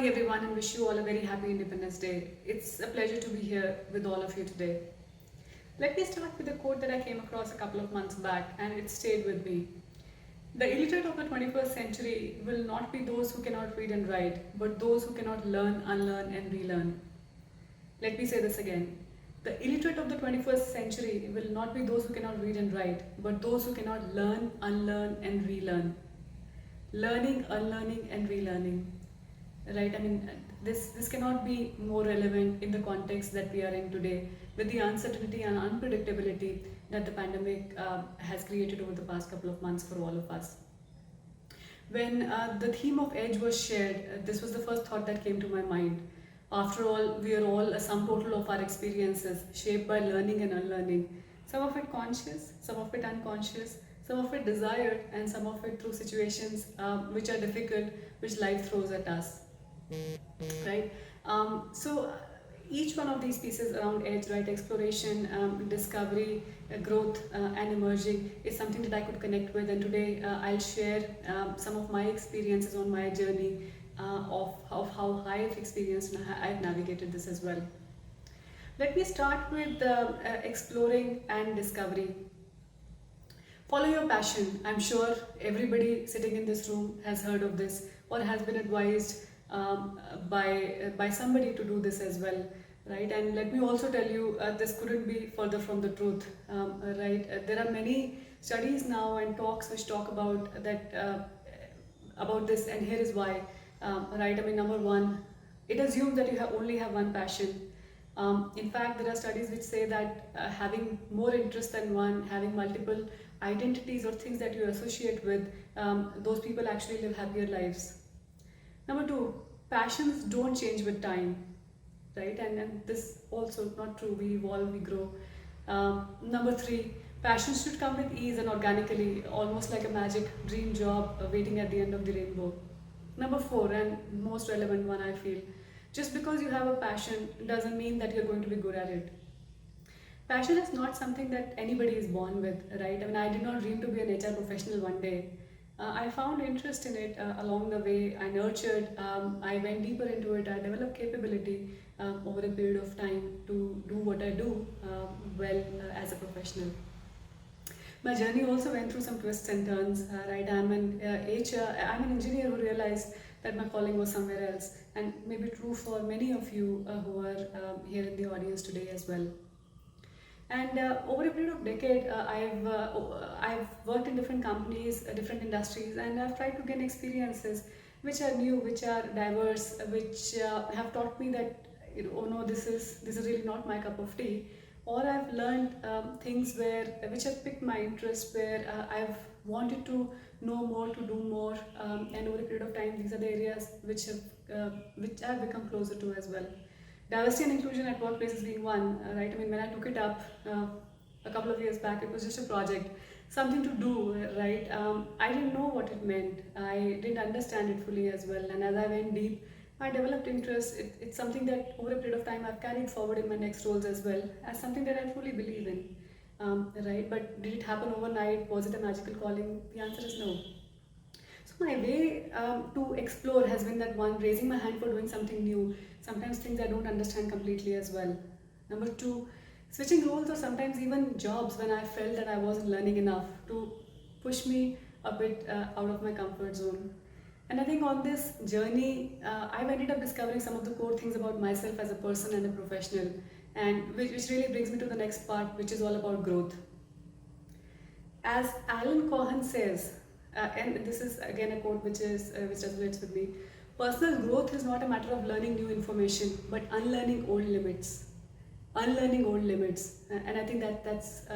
morning everyone and wish you all a very happy Independence Day. It's a pleasure to be here with all of you today. Let me start with a quote that I came across a couple of months back and it stayed with me. The illiterate of the 21st century will not be those who cannot read and write, but those who cannot learn, unlearn and relearn. Let me say this again. The illiterate of the 21st century will not be those who cannot read and write, but those who cannot learn, unlearn and relearn. Learning, unlearning and relearning. Right, I mean, this cannot be more relevant in the context that we are in today with the uncertainty and unpredictability that the pandemic has created over the past couple of months for all of us. When the theme of edge was shared, this was the first thought that came to my mind. After all, we are all a sum total of our experiences shaped by learning and unlearning. Some of it conscious, some of it unconscious, some of it desired and some of it through situations which are difficult, which life throws at us. Right, so each one of these pieces around edge, right, exploration, discovery, growth and emerging is something that I could connect with, and today I'll share some of my experiences on my journey of how I've experienced and I've navigated this as well. Let me start with exploring and discovery. Follow your passion. I'm sure everybody sitting in this room has heard of this or has been advised by somebody to do this as well, right? And let me also tell you, this couldn't be further from the truth, right? There are many studies now and talks which talk about that about this, and here is why, right? I mean, number one, it assumes that you only have one passion. In fact, there are studies which say that having more interest than one, having multiple identities or things that you associate with, those people actually live happier lives. Number two, passions don't change with time, right? And this also not true. We evolve, we grow. Number three, passions should come with ease and organically, almost like a magic dream job waiting at the end of the rainbow. Number four, and most relevant one, I feel, just because you have a passion doesn't mean that you're going to be good at it. Passion is not something that anybody is born with, right? I mean, I did not dream to be an HR professional one day. I found interest in it along the way. I nurtured, I went deeper into it, I developed capability over a period of time to do what I do well as a professional. My journey also went through some twists and turns, right? I'm an engineer who realized that my calling was somewhere else, and maybe true for many of you who are here in the audience today as well. And over a period of decade, I've worked in different companies, different industries, and I've tried to gain experiences which are new, which are diverse, which have taught me that, oh no, this is really not my cup of tea. Or I've learned things which have piqued my interest, where I've wanted to know more, to do more, and over a period of time, these are the areas which I've become closer to as well. Diversity and inclusion at workplaces being one, right? I mean, when I took it up a couple of years back, it was just a project, something to do, right? I didn't know what it meant. I didn't understand it fully as well. And as I went deep, I developed interest. It's something that over a period of time I've carried forward in my next roles as well, as something that I fully believe in, right? But did it happen overnight? Was it a magical calling? The answer is no. So my way to explore has been that one, raising my hand for doing something new, sometimes things I don't understand completely as well. Number two, switching roles or sometimes even jobs when I felt that I wasn't learning enough to push me a bit out of my comfort zone. And I think on this journey, I've ended up discovering some of the core things about myself as a person and a professional, and which really brings me to the next part, which is all about growth. As Alan Cohen says, and this is again a quote which resonates with me, personal growth is not a matter of learning new information, but unlearning old limits. Unlearning old limits, and I think that's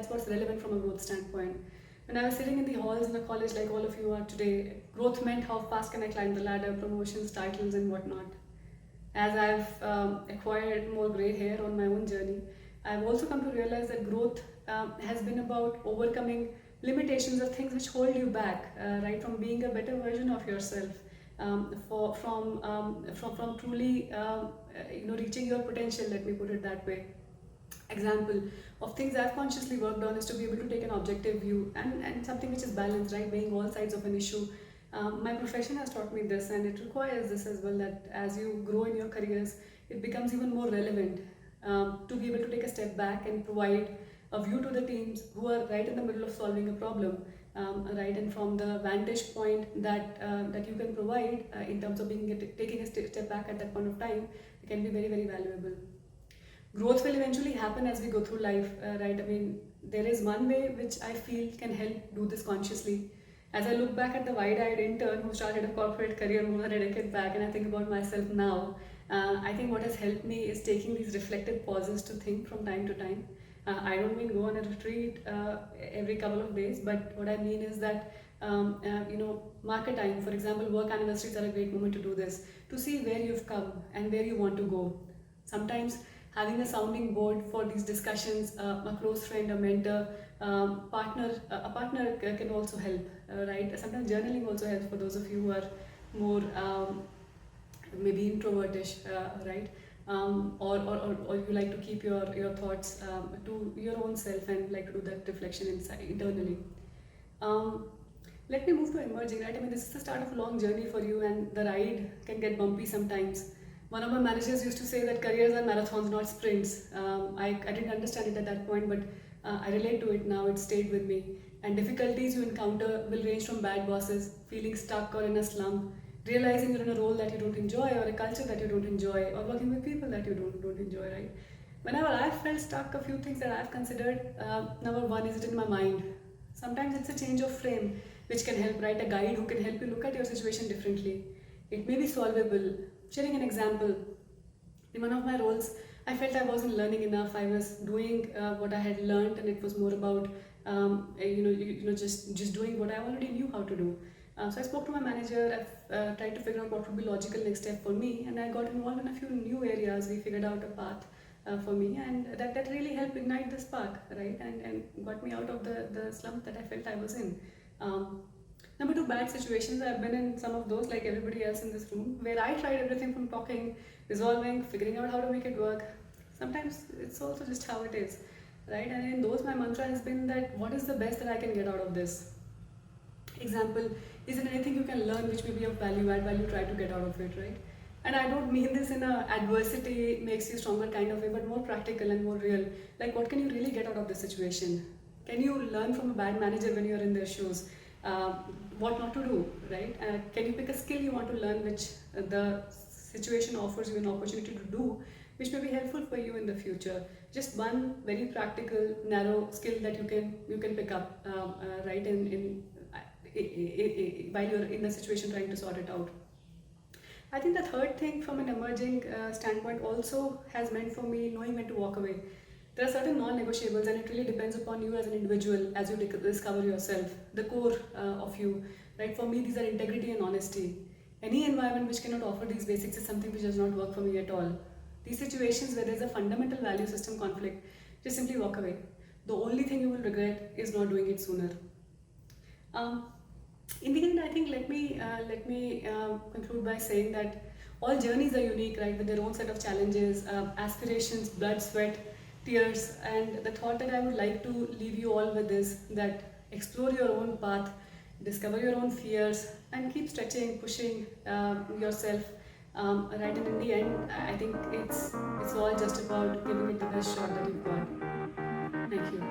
what's relevant from a growth standpoint. When I was sitting in the halls in a college like all of you are today, growth meant how fast can I climb the ladder, promotions, titles, and whatnot. As I've acquired more grey hair on my own journey, I've also come to realize that growth has been about overcoming limitations of things which hold you back, right, from being a better version of yourself, from truly reaching your potential. Let me put it that way. Example of things I've consciously worked on is to be able to take an objective view and something which is balanced, right, weighing all sides of an issue, My profession has taught me this, and it requires this as well, that as you grow in your careers, it becomes even more relevant to be able to take a step back and provide a view to the teams who are right in the middle of solving a problem, right? And from the vantage point that you can provide in terms of taking a step back at that point of time, it can be very, very valuable. Growth will eventually happen as we go through life, right? I mean, there is one way which I feel can help do this consciously. As I look back at the wide-eyed intern who started a corporate career more than a decade back, and I think about myself now, I think what has helped me is taking these reflective pauses to think from time to time. I don't mean go on a retreat every couple of days, but what I mean is that mark a time. For example, work anniversaries are a great moment to do this, to see where you've come and where you want to go. Sometimes having a sounding board for these discussions, a close friend, a mentor, a partner can also help, right? Sometimes journaling also helps for those of you who are more maybe introvertish, right? Or you like to keep your thoughts to your own self and like to do that reflection inside internally. Let me move to emerging, right? I mean, this is the start of a long journey for you, and the ride can get bumpy sometimes. One of my managers used to say that careers are marathons, not sprints. I didn't understand it at that point, but I relate to it now. It stayed with me. And difficulties you encounter will range from bad bosses, feeling stuck or in a slump, realizing you're in a role that you don't enjoy, or a culture that you don't enjoy, or working with people that you don't enjoy, right? Whenever I've felt stuck, a few things that I've considered, number one, is it in my mind? Sometimes it's a change of frame which can help, right? A guide who can help you look at your situation differently. It may be solvable. Sharing an example, in one of my roles, I felt I wasn't learning enough. I was doing what I had learned, and it was more about just doing what I already knew how to do. So I spoke to my manager. I've tried to figure out what would be logical next step for me, and I got involved in a few new areas. We figured out a path for me, and that really helped ignite the spark, right? And got me out of the slump that I felt I was in. Number two, bad situations. I've been in some of those, like everybody else in this room, where I tried everything from talking, resolving, figuring out how to make it work. Sometimes it's also just how it is, right? And in those, my mantra has been that what is the best that I can get out of this? Example, is there anything you can learn which may be of value, add value, try to get out of it, right? And I don't mean this in a adversity makes you stronger kind of way, but more practical and more real. Like, what can you really get out of this situation? Can you learn from a bad manager when you're in their shoes? What not to do, right? Can you pick a skill you want to learn which the situation offers you an opportunity to do, which may be helpful for you in the future? Just one very practical, narrow skill that you can pick up, right? While you're in the situation trying to sort it out. I think the third thing from an emerging standpoint also has meant for me knowing when to walk away. There are certain non-negotiables, and it really depends upon you as an individual as you discover yourself, the core of you, right? For me, these are integrity and honesty. Any environment which cannot offer these basics is something which does not work for me at all. These situations where there's a fundamental value system conflict, just simply walk away. The only thing you will regret is not doing it sooner. In the end, I think let me conclude by saying that all journeys are unique, right, with their own set of challenges, aspirations, blood, sweat, tears, and the thought that I would like to leave you all with is that explore your own path, discover your own fears, and keep stretching, pushing yourself. Right, and in the end, I think it's all just about giving it the best shot that you've got. Thank you.